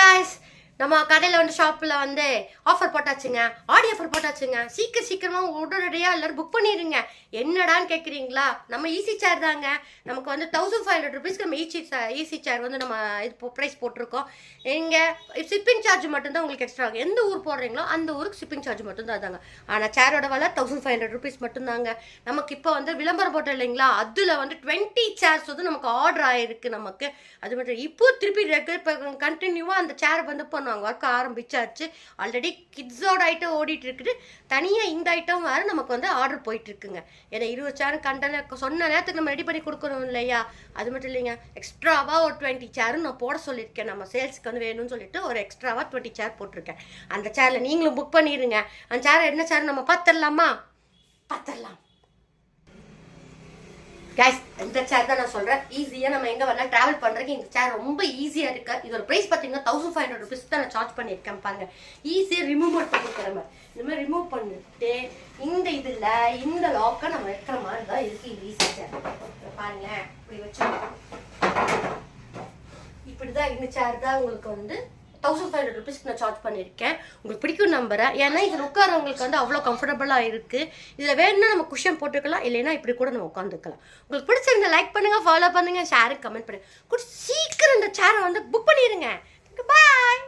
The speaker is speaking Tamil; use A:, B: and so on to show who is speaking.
A: guys, நம்ம கடையில் வந்து ஷாப்பில் வந்து ஆஃபர் போட்டாச்சுங்க, ஆடி ஆஃபர் போட்டாச்சுங்க. சீக்கிரமாக உடனடியாக எல்லோரும் புக் பண்ணிடுங்க. என்னடான்னு கேட்குறீங்களா? நம்ம ஈஸி சேர் தாங்க. நமக்கு வந்து 1500 ருபீஸ்க்கு நம்ம ஈஸி சேர் வந்து நம்ம இது ப்ரைஸ் போட்டிருக்கோம். இங்கே ஷிப்பிங் சார்ஜ் மட்டும்தான் உங்களுக்கு எக்ஸ்ட்ரா ஆகும். எந்த ஊர் போடுறீங்களோ அந்த ஊருக்கு ஷிப்பிங் சார்ஜ் மட்டும்தான் தாங்க. ஆனால் சேரோட விலை 1500 ருபீஸ் மட்டும்தாங்க. நமக்கு இப்போ வந்து விளம்பரம் போட்டோம் இல்லைங்களா, அதில் வந்து 20 சேர்ஸ் வந்து நமக்கு ஆர்டர் ஆகிருக்கு. நமக்கு அது மட்டும் இப்போ திருப்பி இப்போ கண்டினியூவாக அந்த சேர் வந்து பண்ணுவாங்க. ஒர்க் ஆரம்பிச்சாச்சு. ஆல்ரெடி கிட்ஸோட ஐட்டம் ஓடிட்டு இருக்குது. தனியாக இந்த ஐட்டம் வேறு நமக்கு வந்து ஆர்டர் போயிட்டு இருக்குங்க. ஏன்னா 20 சேர் கண்டன சொன்ன நேரத்துக்கு நம்ம ரெடி பண்ணி கொடுக்கணும் இல்லையா? அது மட்டும் இல்லைங்க, எக்ஸ்ட்ராவாக ஒரு 20 சேரும் நான் போட சொல்லியிருக்கேன். நம்ம சேல்ஸுக்கு வந்து வேணும்னு சொல்லிட்டு ஒரு எக்ஸ்ட்ராவாக 20 சேர் போட்டிருக்கேன். அந்த சேரில் நீங்களும் புக் பண்ணிடுங்க. அந்த சேர் என்ன சேர் நம்ம பார்த்துடலாமா? பார்த்துடலாம் கைஸ். இந்த சேர் தான் நான் சொல்கிறேன். ஈஸியாக நம்ம எங்கே வரலாம் ட்ராவல் பண்ணுறதுக்கு இந்த சேர் ரொம்ப ஈஸியாக இருக்கு. இதோட ப்ரைஸ் பார்த்தீங்கன்னா 1500 ருபீஸ் தான் நான் சார்ஜ் பண்ணியிருக்கேன். பாருங்க, ஈஸியாக ரிமூவ் பண்ணிக்கிற மாதிரி இந்த மாதிரி ரிமூவ் பண்ணிட்டு இந்த இதில் இந்த லாக்கை நம்ம வைக்கிற மாதிரி தான் இருக்குது. இது ஈஸி சேர் பாருங்க. இப்படி வச்சு இப்படி தான் இந்த சேர் தான் உங்களுக்கு வந்து 1500 ருபீஸ்க்கு நான் சார்ஜ் பண்ணியிருக்கேன். உங்களுக்கு பிடிக்கும் நம்புறேன். ஏன்னா இதில் உட்காரவங்களுக்கு வந்து அவ்வளோ கம்ஃபர்டபுளாக இருக்குது. இதில் வேணும்னா நம்ம குஷன் போட்டுக்கலாம், இல்லைன்னா இப்படி கூட நம்ம உட்காந்துக்கலாம். உங்களுக்கு பிடிச்சிருந்தா லைக் பண்ணுங்கள், ஃபாலோ பண்ணுங்கள், ஷேருக்கு கமெண்ட் பண்ணுங்கள். சீக்கிரம் இந்த சேரை வந்து புக் பண்ணிடுங்க. பாய்.